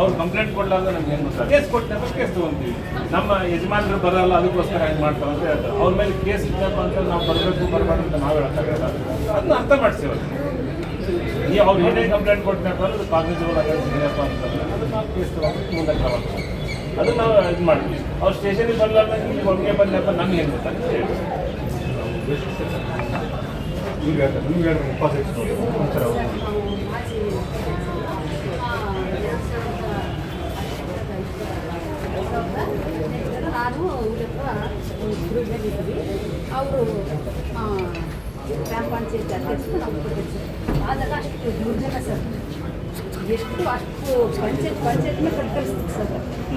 ಅವ್ರು ಕಂಪ್ಲೇಂಟ್ ಕೊಡಲ್ಲ ಅಂದ್ರೆ ನಮ್ಗೆ ಏನು ಗೊತ್ತಾ, ಕೇಸ್ ಕೊಟ್ಟರೆ ಕೇಸ್ ತೊಗೊಂತೀವಿ. ನಮ್ಮ ಯಜಮಾನರು ಬರಲ್ಲ, ಅದಕ್ಕೋಸ್ಕರ ಹೆಂಗೆ ಮಾಡ್ತಾರೆ ಅಂತ ಹೇಳ್ತಾರೆ. ಅವ್ರ ಮೇಲೆ ಕೇಸ್ ಇದ್ದಪ್ಪ ಅಂತ ನಾವು ಬರಬೇಕು ಬರಬಾರ್ದು ಅಂತ ನಾವು ಹೇಳೋಕ್ಕಾಗಲ್ಲ. ಅದನ್ನ ಅರ್ಥ ಮಾಡಿಸ್ತೇವೆ. ನೀವು ಅವ್ರು ಏನೇ ಕಂಪ್ಲೇಂಟ್ ಕೊಟ್ಟನಪ್ಪ ಅಂದ್ರೆ ಅದು ಕಾಗ್ನಿಸಬಲ್ ಆಗಿದೆಯಪ್ಪ ಅಂತಂದ್ರೆ ಅದನ್ನ ನಾವು ಕೇಸ್ ತೊಗೊಂಡು ಮುಂದೆ ಕ್ರಮ ಅದನ್ನ ನಾವು ಇದು ಮಾಡ್ತೀವಿ. ಅವ್ರು ಸ್ಟೇಷನಿಗೆ ಬರಲ್ಲ ಇಲ್ಲಿ ಒಳಗೆ ಬಂದಪ್ಪ ನಮ್ಗೆ ಏನು ಗೊತ್ತಾ ಅಂತ ಹೇಳಿ ನಾನು ಇವ್ರಲ್ಲಿದ್ದೀವಿ. ಅವರು ಗ್ರಾಮ ಪಂಚಾಯತ್ ಅಧ್ಯಕ್ಷರು ನಾವು ಕೊಟ್ಟಿದ್ದೀವಿ ಸರ್. ಆದಾಗ ಅಷ್ಟು ದುರ್ಜನ ಸರ್, ಎಷ್ಟು ಅಷ್ಟು ಪಂಚಾಯತ್ನ ಕಟ್ಕಳಿಸ್ತೀವಿ ಸರ್.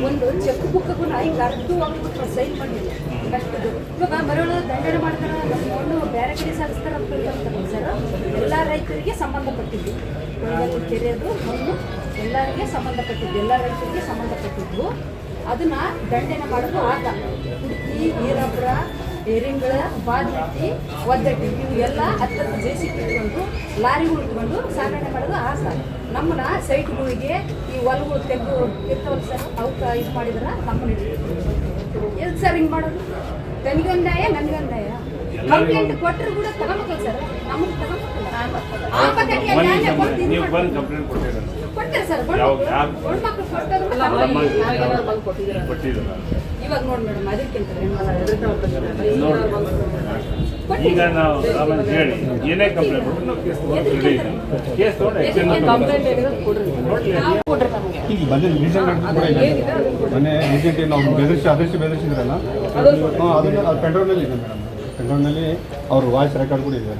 ಒಂದು ಚೆಕ್ ಬುಕ್ಗೂ ಹಿಂಗೆ ಅರ್ಧು ಹೋಗ್ಬಿಟ್ಟು ಸೈನ್ ಮಾಡಿಲ್ಲ ಅಷ್ಟು. ಇವಾಗ ಮರಳು ದಂಡನೆ ಮಾಡ್ತಾರೆ, ನಮ್ಮನ್ನು ಬೇರೆ ಕಡೆ ಸಾಗಿಸ್ತಾರೆ ಅಂತ ಹೇಳ್ತಾರೆ ಸರ್. ಎಲ್ಲ ರೈತರಿಗೆ ಸಂಬಂಧಪಟ್ಟಿದ್ದು ಕೊಳಗಲ್ಲಿ ಕೆರೆಯೋದು ಮಣ್ಣು ಎಲ್ಲರಿಗೆ ಸಂಬಂಧಪಟ್ಟಿದ್ದು, ಎಲ್ಲ ರೈತರಿಗೆ ಸಂಬಂಧಪಟ್ಟಿದ್ದು. ಅದನ್ನ ದಂಡನೆ ಮಾಡೋದು ಆಗ ಹುಡುಕಿ ನೀರಬ್ರ ಏರಿಂಗಳ ಬಾದ್ಬಿಟ್ಟು ಒದ್ದಟ್ಟಿ ಇವು ಎಲ್ಲ ಹತ್ತತ್ತು ಜೇಸಿ ಇಟ್ಕೊಂಡು ಲಾರಿಗಳು ಇಟ್ಕೊಂಡು ಸಾಗಣೆ ಮಾಡೋದು ಆ ಸರ್. ನಮ್ಮನ್ನ ಸೈಟ್ಗಳಿಗೆ ಈ ಹೊಲಗಳು ತೆಗೆದು ಇರ್ತಾವಲ್ಲ ಸರ್, ಅವಕ್ಕೆ ಇದು ಮಾಡಿದ್ರೆ ನಮ್ಮನ್ನ ಎಲ್ಲಿ ಸರ್ ಹಿಂಗೆ ಮಾಡೋದು? ನನಗಂದಾಯ ನನಗಂದಾಯ ಕಂಪ್ಲೇಂಟ್ ಕೊಟ್ಟರು ಕೂಡ ತಗೊಂಬೇಕಲ್ಲ ಸರ್, ನಮಗೆ ಕೊಡ್ತಾರೆ ಸರ್. ಇವಾಗ ನೋಡಿ ಮೇಡಮ್ ಅದಕ್ಕಿಂತ ಈಗ ನಾವು ಹೇಳಿ ಏನೇ ಕಂಪ್ಲೇಂಟ್ ಕೇಸ್ ಈಗ ಬಂದ ಮೊನ್ನೆ ರೀಸೆಂಟ್ಲಿ ನಾವು ಬೆದರಿಸಿದ್ರಲ್ಲ, ಅದನ್ನು ಪೆಂಡ್ರೈವ್ನಲ್ಲಿ ಇದೆ ಮೇಡಮ್. ಪೆಂಡ್ರೈವ್ನಲ್ಲಿ ಅವ್ರ ವಾಯ್ಸ್ ರೆಕಾರ್ಡ್ ಕೂಡ ಇದೆ.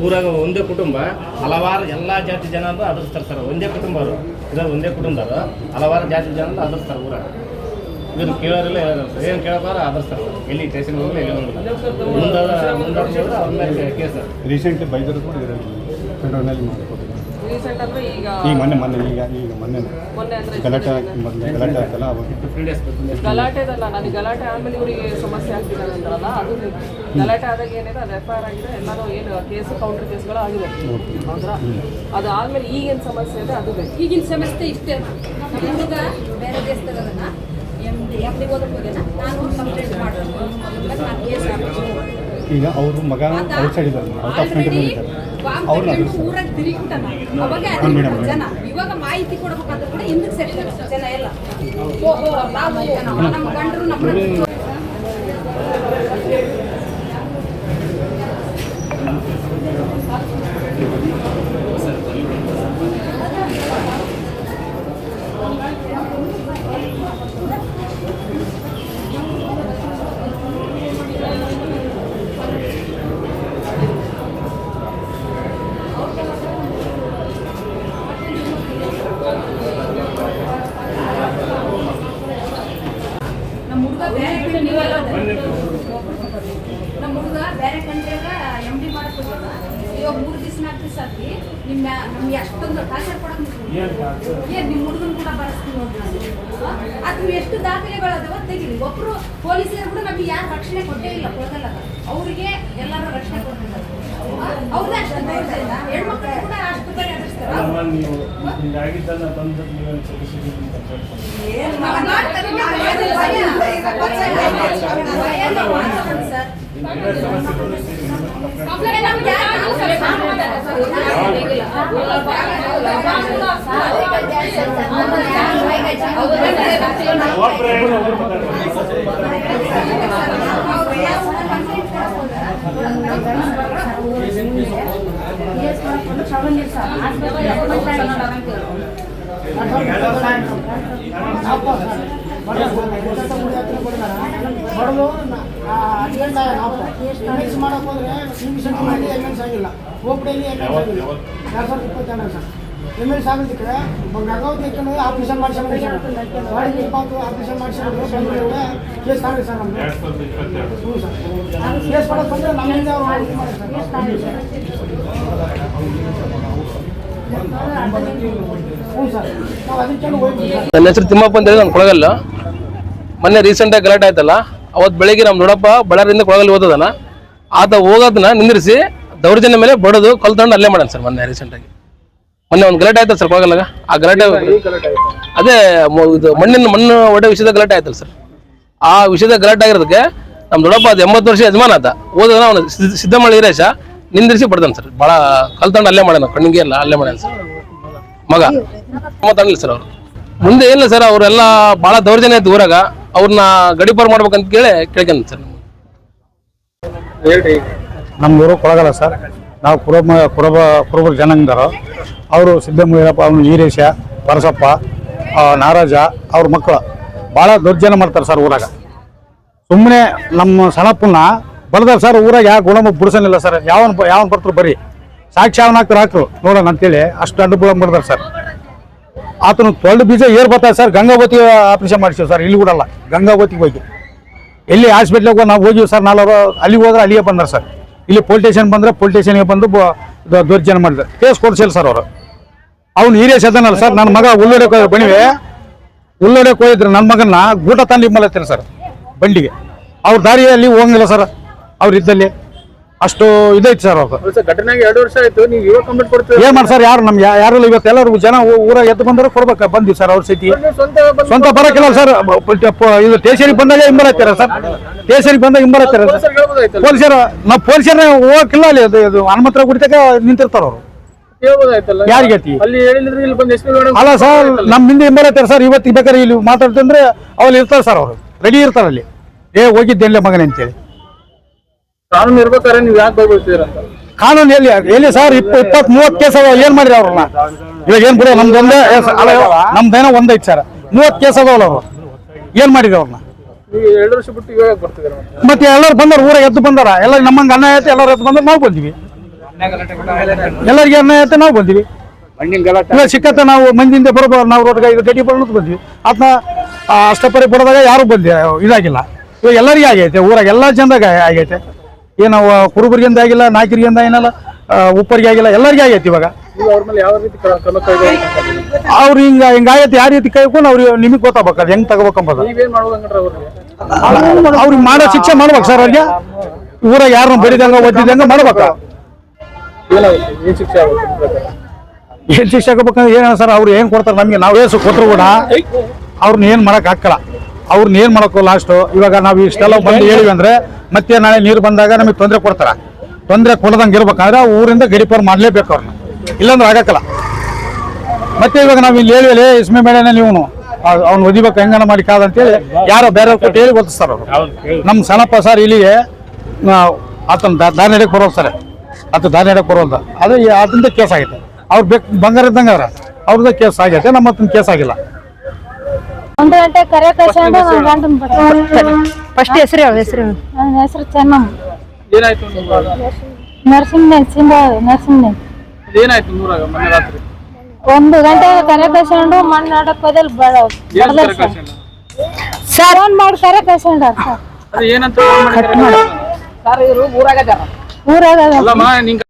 ಊರಾಗ ಒಂದೇ ಕುಟುಂಬ ಹಲವಾರು ಎಲ್ಲ ಜಾತಿ ಜನ ಅದರ್ಸ್ತಾರೆ ಸರ್. ಒಂದೇ ಕುಟುಂಬ ಅವರು ಇರೋದು, ಒಂದೇ ಕುಟುಂಬದವರು ಹಲವಾರು ಜಾತಿ ಜನ ಅದರ್ಸ್ತಾರೆ ಊರಾಗ. ಇದನ್ನು ಕೇಳೋರಿಲ್ಲ ಏನು ಕೇಳೋಕ್ಕಾರ ಅದರ್ಸ್ತಾರೆ. ಎಲ್ಲಿ ಸ್ಟೇಷನ್ ಹೋಗಲಿ ಎಲ್ಲಿ ಹೋಗಲ್ಲ ಮುಂದೆ ಅವ್ರ ಮೇಲೆ ಕೇಸ್. ರೀಸೆಂಟ್ಲಿ ಬೈದರು ಕೂಡ ಇರೋದು ಪೆಂಡ್ರೈವ್ನಲ್ಲಿ ಮಾಡಿಕೊಟ್ಟಿದ್ದಾರೆ. ಈಗ ಮೊನ್ನೆ ಗಲಾಟೆ ಆಗ್ತಲ್ಲ ಅವಾಗ ಗಲಾಟೆದಲ್ಲ, ನನಗೆ ಗಲಾಟೆ ಆದಮೇಲೆ ಇವರಿಗೆ ಸಮಸ್ಯೆ ಆಗ್ತಿದೆ ಅಂತಾರಲ್ಲ, ಅದು ಗಲಾಟೆ ಆದಾಗ ಏನಿದೆ ಅದು FIR ಆಗಿದೆ. ಎಲ್ಲರೂ ಏನು ಕೇಸು ಕೌಂಟರ್ ಕೇಸ್ಗಳು ಆಗಿದೆ ಹೌದ್ರ. ಅದು ಆದಮೇಲೆ ಈಗೇನು ಸಮಸ್ಯೆ ಇದೆ ಅದು ಬೇಕು. ಈಗಿನ ಸಮಸ್ಯೆ ಇಷ್ಟೇ. ನಮ್ಮ ಹುಡುಗ ಬೇರೆ ದೇಶದಲ್ಲ MD ಓದೋಕ್ಕೋಗ್ಯಾನ, ನಾನು ಕಂಪ್ಲೇಂಟ್ ಮಾಡಬೇಕು, ನಾನು ಕೇಸ್ ಹಾಕಬೇಕು. ಈಗ ಅವರು ಮಗ ಔಟ್ಸೈಡ್ ಇದ್ದಾರೆ, ಔಟ್ ಆಫ್ ಕಂಟ್ರಿ ಇದ್ದಾರೆ. ಊರಾಗ ತಿರುಗಿಬಿಟ್ಟಾನ ಅವಾಗ ಜನ ಇವಾಗ ಮಾಹಿತಿ ಕೊಡ್ಬೇಕಾದ್ರೂ ಕೂಡ ಹಿಂದಕ್ಕೆ ಸೇರ್ತಾರೆ ಜನ ಎಲ್ಲ. ನಮ್ಮ ಗಂಡರು ನಮ್ಮ ನಮ್ಮ ಹುಡುಗ ಬೇರೆ ಕಂಟ್ರಿಯಾಗ MD ಮಾಡಕ್ಕೆ ಇವಾಗ 3 ದಿವಸ 4 ದಿವಸ ಆಗಿ ನಮ್ಗೆ ಅಷ್ಟೊಂದು ಟಾರ್ಚರ್ ಕೊಡಕ್ಕೆ ನಿಮ್ಮ ಹುಡುಗನ ಕೂಡ ಬರೆಸ್ತೀನಿ ನೋಡಿ. ಅದು ಎಷ್ಟು ದಾಖಲೆಗಳು ಅದಾವ ತೆಗಿರಿ. ಒಬ್ಬರು ಪೊಲೀಸರು ಕೂಡ ನಮಗೆ ಯಾರು ರಕ್ಷಣೆ ಕೊಟ್ಟೇ ಇಲ್ಲ ಕೊಡಲ್ಲ. ಅವರಿಗೆ ಎಲ್ಲರೂ ರಕ್ಷಣೆ ಕೊಡ್ತಿದ್ದಾರೆ. ಅವ್ರದೇ ಅಷ್ಟು ಹೆಣ್ಮಕ್ಳು ಕೂಡ ಅಷ್ಟು ಬರೀ ಅದಿರ್ತಾರೆ. ಬಡಲು ಅರ್ಜೆಂಟ್ ಮಿಕ್ಸ್ ಮಾಡೋಕೆ ಹೋದರೆ ಸಿಂಟಿನಲ್ಲಿ MLs ಆಗಿಲ್ಲ, ಓಪಡಿಯಲ್ಲಿ MLs ಆಗಿಲ್ಲ. 2022 ಸರ್ MLs ಆಗೋದಕ್ಕೆ ನಗೌದಕ್ಕೆ ಆಪರೇಷನ್ ಮಾಡಿಸ್ಕೊಂಡು ಗಾಡಿ ಪಾಕು ಆಪರೇಷನ್ ಮಾಡಿಸ್ಕೊಂಡು ಬಂದರೆ ಕೂಡ ಕೇಸ್ ಆಗಿದೆ ಸರ್ ನಮಗೆ. ಹ್ಞೂ ಸರ್, ಕೇಸ್ ಮಾಡೋಕೆ ಬಂದರೆ ನಮ್ಮಿಂದ ಅವ್ರು ಮಾಡಿ ಸರ್. ಹ್ಞೂ ಸರ್ ನಾವು ಅದಕ್ಕೆ ಹೋಗ್ತೀವಿ ಸರ್. ನನ್ನ ಹೆಸರು ತಿಮ್ಮಪ್ಪ ಅಂತ ಹೇಳಿ ನಾನು ಕೊಳಗಲ್ಲ. ಮೊನ್ನೆ ರೀಸೆಂಟಾಗಿ ಗಲಾಟೆ ಆಯ್ತಲ್ಲ, ಅವತ್ತು ಬೆಳಿಗ್ಗೆ ನಮ್ಮ ದೊಡ್ಡಪ್ಪ ಬಳ್ಳಾರಿಯಿಂದ ಕೊಳಗಲ್ಲಿ ಓದೋದನ್ನ ಆತ ಹೋಗೋದನ್ನ ನಿಂದಿರಿಸಿ ದೌರ್ಜನ್ಯ ಮೇಲೆ ಬಡದು ಕಲ್ತಂಡು ಅಲ್ಲೇ ಮಾಡೋಣ ಸರ್. ಮೊನ್ನೆ ಒಂದು ಗಲಾಟೆ ಆಯ್ತಲ್ಲ ಸರ್ ಕೊಳಗಲ್ಲಾಗ. ಆ ಗಲಾಟೆ ಅದೇ ಇದು ಮಣ್ಣು ಒಡೆ ವಿಷಯದ ಗಲಾಟೆ ಆಯ್ತಲ್ಲ ಸರ್. ಆ ವಿಷಯದ ಗಲಾಟೆ ಆಗಿರೋದಕ್ಕೆ ನಮ್ಮ ದೊಡ್ಡಪ್ಪ ಅದು 80 ವರ್ಷ ಯಜಮಾನ ಆತ ಓದೋದನ್ನ ಅವನು ಸಿದ್ದಮಳ್ಳಿ ವೀರೇಶ ನಿಂದಿರಿಸಿ ಬಡ್ದಾನ ಸರ್. ಭಾಳ ಕಲ್ತಂಡು ಅಲ್ಲೇ ಮಾಡೋಣ, ಕಣ್ಣಿಗೆ ಎಲ್ಲ ಅಲ್ಲೇ ಮಾಡೋಣ ಸರ್. ಮಗ ಮಾತಾಡಲಿಲ್ಲ ಸರ್ ಅವರು. ಮುಂದೆ ಏನಿಲ್ಲ ಸರ್, ಅವರೆಲ್ಲ ಭಾಳ ದೌರ್ಜನ್ಯ ಆಯ್ತು ಊರಾಗ. ಅವ್ರನ್ನ ಗಡಿಪಾರು ಮಾಡ್ಬೇಕಂತ ಕೇಳ್ಕೊಂಡ್ ಸರ್. ನಮ್ಮ ಊರು ಕೊಳಗಲ್ಲ ಸರ್. ನಾವು ಕುರುಬರ ಜನಾಂಗದವರು. ಅವರು ಸಿದ್ದಮೂರಪ್ಪ, ಅವನು ವೀರೇಶ, ಪರಸಪ್ಪ, ನಾರಾಜ ಅವ್ರ ಮಕ್ಕಳು ಭಾಳ ದೌರ್ಜನ್ಯ ಮಾಡ್ತಾರೆ ಸರ್ ಊರಾಗ. ಸುಮ್ಮನೆ ನಮ್ಮ ಸಣ್ಣಪ್ಪನ್ನ ಬಡ್ದಾರ ಸರ್. ಊರಾಗ ಯಾವ ಗುಣಮ ಬಿಡಿಸಲಿಲ್ಲ ಸರ್. ಯಾವನ್ ಬರ್ತಾರೆ ಬರೀ ಸಾಕ್ಷಿ ಯಾವನ್ ಹಾಕ್ರು ನೋಡೋಣ ಅಂತೇಳಿ ಅಷ್ಟು ಅಡ್ಡು ಬುಳ ಮಾಡ್ದಾರೆ ಸರ್. ಆತನು ತೊಳೆದು ಬೀಜ ಏರ್ ಬರ್ತಾರೆ ಸರ್. ಗಂಗಾವತಿ ಆಪರೇಷನ್ ಮಾಡಿಸಿವಿ ಸರ್. ಇಲ್ಲಿ ಕೂಡಲ್ಲ, ಗಂಗಾವತಿಗೆ ಹೋಗಿ ಎಲ್ಲಿ ಹಾಸ್ಪಿಟ್ಲಿಗೆ ನಾವು ಹೋಗಿವಿ ಸರ್. ನಾಲ್ವರು ಅಲ್ಲಿಗೆ ಹೋದ್ರೆ ಅಲ್ಲಿಗೆ ಬಂದಾರೆ ಸರ್. ಇಲ್ಲಿ ಪೊಲೀಸ್ ಸ್ಟೇಷನ್ ಬಂದರೆ ಪೊಲೀಸ್ ಸ್ಟೇಷನ್ಗೆ ಬಂದು ದೌರ್ಜನ್ಯ ಮಾಡಿದ್ದಾರೆ. ಕೇಸ್ ಕೊಡ್ಸಿಲ್ಲ ಸರ್ ಅವರು. ಅವ್ನು ಹಿರಿಯ ಸದನಲ್ಲ ಸರ್. ನನ್ನ ಮಗ ಉಳ್ಳೋಡಕ್ಕೆ ಬಣಿವೆ ಉಳ್ಳೋಡಕ್ಕೆ ಹೋಗಿದ್ರು. ನನ್ನ ಮಗನ್ನ ಗೂಟ ತಂದು ಮಲತ್ತಾರೆ ಸರ್ ಬಂಡಿಗೆ. ಅವ್ರ ದಾರಿಯಲ್ಲಿ ಹೋಗಂಗಿಲ್ಲ ಸರ್. ಅವ್ರು ಇದ್ದಲ್ಲಿ ಅಷ್ಟು ಇದೈತಿ ಸರ್. ಅವ್ರು ಘಟನೆಗೆ 2 ವರ್ಷ ಆಯ್ತು, ನೀವು ಇವಾಗ ಕಂಪ್ಲೇಂಟ್ ಕೊಡ್ತೀವಿ. ಏನ್ ಮಾಡಿ ಸರ್, ಯಾರು ನಮ್ಗೆ ಯಾರು ಇವತ್ತು ಎಲ್ಲರೂ ಜನ ಊರಾಗ ಎದ್ದು ಬಂದ್ರೆ ಕೊಡ್ಬೇಕು. ಬಂದಿವಿ ಸರ್. ಅವ್ರ ಸ್ಥಿತಿ ಸ್ವಂತ ಬರಕಿಲ್ಲ ಸರ್. ಇದು ಸ್ಟೇಷನ್ಗೆ ಬಂದಾಗ ಹಿಂಬರತ್ತಾರೆ ಸರ್. ಸ್ಟೇಷನ್ಗೆ ಬಂದಾಗ ಹಿಂಬರತ್ತಾರೆ ಸರ್ ಪೊಲೀಸರು. ನಾವು ಪೊಲೀಸರ ಹೋಗಕ್ಕಿಲ್ಲ. ಅಲ್ಲಿ ಅದು ಹನುಮಂತರ ಗುಡಿತಾಗ ನಿಂತಿರ್ತಾರ ಅವ್ರು. ಯಾರಿಗೈತಿ ಅಲ್ಲ ಸರ್, ನಮ್ಮ ಹಿಂದೆ ಹಿಂಬರತ್ತಾರೆ ಸರ್. ಇವತ್ತಿಗೆ ಬೇಕಾದ್ರೆ ಇಲ್ಲಿ ಮಾತಾಡ್ತಂದ್ರೆ ಅವ್ರು ಇರ್ತಾರೆ ಸರ್. ಅವರು ರೆಡಿ ಇರ್ತಾರೆ ಅಲ್ಲಿ. ಹೋಗಿದ್ದೆಲ್ಲ ಮಗನ ಅಂತೇಳಿ ಕಾನೂನು ಇರ್ಬೇಕಾದ್ರೆ ನೀವು ಯಾಕೆ ಬೈಬಿಡ್ತೀರ ಅಂತ. ಕಾನೂನು ಎಲ್ಲಿ ಸರ್? 20-30 ಕೇಸ್ ಅದಾವ. ಏನ್ ಮಾಡಿರಿ ಅವ್ರನ್ನ? ಇವಾಗ ಏನ್ ಬಿಡೋ ನಮ್ದೊಂದೇ ನಮ್ದೇನೋ ಒಂದೈತಿ ಸರ್. 30 ಕೇಸ್ ಅದಾವಲ್ಲ ಅವ್ರು. ಏನ್ ಮಾಡಿದ್ರು ಅವ್ರನ್ನ? ನೀವು 2 ವರ್ಷ ಬಿಟ್ಟು ಇವಾಗ ಬರ್ತಿದ್ದೀರ ಮತ್ತೆ ಎಲ್ಲರೂ ಬಂದಾರ, ಊರಾಗ ಎದ್ದು ಬಂದಾರ. ಎಲ್ಲ ನಮ್ಮಂಗೆ ಅನ್ಯಾಯ ಐತೆ. ಎಲ್ಲರೂ ಎದ್ದು ಬಂದ್ರೆ ನಾವು ಬಂದಿವಿ. ಎಲ್ಲರಿಗೆ ಅನ್ಯಾಯ ಐತೆ, ನಾವು ಬಂದಿವಿ. ಇಲ್ಲ ಸಿಕ್ಕತ್ತ ನಾವು ಮಂದಿಯಿಂದ ಬರೋದು. ನಾವು ರೋಡ್ಗೆ ಇದು ಗಡಿ ಬರೋದು ಬಂದ್ವಿ. ಅದನ್ನ ಅಷ್ಟಪರಿ ಬರೋದಾಗ ಯಾರು ಬಂದಿ ಇದಾಗಿಲ್ಲ. ಇವಾಗ ಎಲ್ಲರಿಗೆ ಆಗೈತೆ. ಊರಾಗ ಎಲ್ಲ ಜನದಾಗ ಆಗೈತೆ. ಏನು ಕುರುಬರಿಗಿಂದ ಆಗಿಲ್ಲ, ನಾಯಕರಿಗಿಂದ ಏನಲ್ಲ, ಉಪ್ಪರಿಗೆ ಆಗಿಲ್ಲ, ಎಲ್ಲರಿಗೆ ಆಗೈತಿ. ಇವಾಗ ಅವ್ರ ಮೇಲೆ ಯಾವ ರೀತಿ ಕ್ರಮ ಕೈಗೊಳ್ಳಿ ಅವ್ರು ಹಿಂಗಾಗೈತಿ. ಯಾವ ರೀತಿ ಕೈಕೊಂಡು ಅವ್ರಿಗೆ ನಿಮಗೆ ಗೊತ್ತಾಗಬೇಕು ಅದು ಹೆಂಗ್ ತಗೋಬೇಕಂಬದು. ನೀವೇನ್ ಮಾಡ್ಬೇಕಂದ್ರೆ ಅವ್ರಿಗೆ ಅವ್ರಿಗೆ ಮಾಡೋ ಶಿಕ್ಷೆ ಮಾಡ್ಬೇಕು ಸರ್. ಅವ್ರಿಗೆ ಊರಾಗ ಯಾರನ್ನ ಬಡಿದಂಗ ಒದ್ದಿದಂಗ ಮಾಡ್ಬೇಕು. ಏನ್ ಶಿಕ್ಷೆ ಆಗುತ್ತೆ? ಏನ್ ಶಿಕ್ಷೆ ಆಗಬೇಕಂದ್ರೆ ಏನ ಸರ್, ಅವ್ರು ಏನ್ ಕೊಡ್ತಾರೆ ನಮ್ಗೆ. ನಾವು ಏಸು ಕೊಟ್ಟರು ಕೂಡ ಅವ್ರನ್ನ ಏನ್ ಮಾಡಕ್ ಹಾಕಲ್ಲ. ಅವ್ರನ್ನ ಏನ್ ಮಾಡಕ್ಕೋ ಲಾಸ್ಟ್. ಇವಾಗ ನಾವು ಇಷ್ಟೆಲ್ಲ ಬಂದು ಹೇಳಿವಿ ಅಂದ್ರೆ ಮತ್ತೆ ನಾಳೆ ನೀರು ಬಂದಾಗ ನಮಗೆ ತೊಂದರೆ ಕೊಡ್ತಾರ. ತೊಂದರೆ ಕೊಡದಂಗೆ ಇರ್ಬೇಕಂದ್ರೆ ಊರಿಂದ ಗಡಿಪಾರು ಮಾಡ್ಲೇಬೇಕು ಅವ್ರನ್ನ. ಇಲ್ಲಾಂದ್ರೆ ಆಗಕ್ಕಲ್ಲ. ಮತ್ತೆ ಇವಾಗ ನಾವು ಇಲ್ಲಿ ಹೇಳಿವಲ್ಲಿ ಇಸ್ಮೆ ಮೇಳೆನೆ ನೀವು ಅವ್ನು ಒದಿಬೇಕು ಹೆಂಗನ ಮಾಡಿ ಕಾದಂತೇಳಿ ಯಾರೋ ಬೇರೆ ಕೊಟ್ಟು ಹೇಳಿ ಗೊತ್ತಿಸ್ತಾರ ಅವರು. ನಮ್ಮ ಸಣ್ಣಪ್ಪ ಸರ್ ಇಲ್ಲಿಗೆ ಆತನ ದಾರಿ ನಡೆಯಕ್ಕೆ ಬರೋದು ಸರ್. ಆತ ದಾರಿ ನಡೆಯಕ್ಕೆ ಬರೋದ ಅದು ಅದರಿಂದ ಕೇಸ್ ಆಗೈತೆ. ಅವ್ರು ಬಂಗಾರ ಇದ್ದಂಗೆ ಅವ್ರ ಅವ್ರದ್ದು ಕೇಸ್ ಆಗೈತೆ. ನಮ್ಮ ಹತ್ರ ಕೇಸ್ ಆಗಿಲ್ಲ. 1 ಗಂಟೆ ಕರೆ ಕಳ್ಸ್ಕೊಂಡು ಫಸ್ಟ್ ಹೆಸರು ಹೆಸರು ನನ್ನ ಹೆಸರು ಚೆನ್ನಮ್ಮ. ಏನಾಯ್ತು ನರ್ಸಿಂಗ್ ಏನಾಯ್ತು ಊರಾಗ ಮೊನ್ನೆ ರಾತ್ರಿ? 1 ಗಂಟೆ ಕರೆ ಕಳ್ಸ್ಕೊಂಡು ಮಣ್ಣು ನಾಡಕ್ ಹೋದಲ್ಲಿ ಫೋನ್ ಮಾಡಿ ಕರೆ ಕಳ್ಸ್ಕೊಂಡ ಅದು ಏನಂತ ಸರ್ ಇವರು ಊರಾಗ ಊರಾಗ ಅಲ್ಲಮ್ಮ ನಿಂಗೆ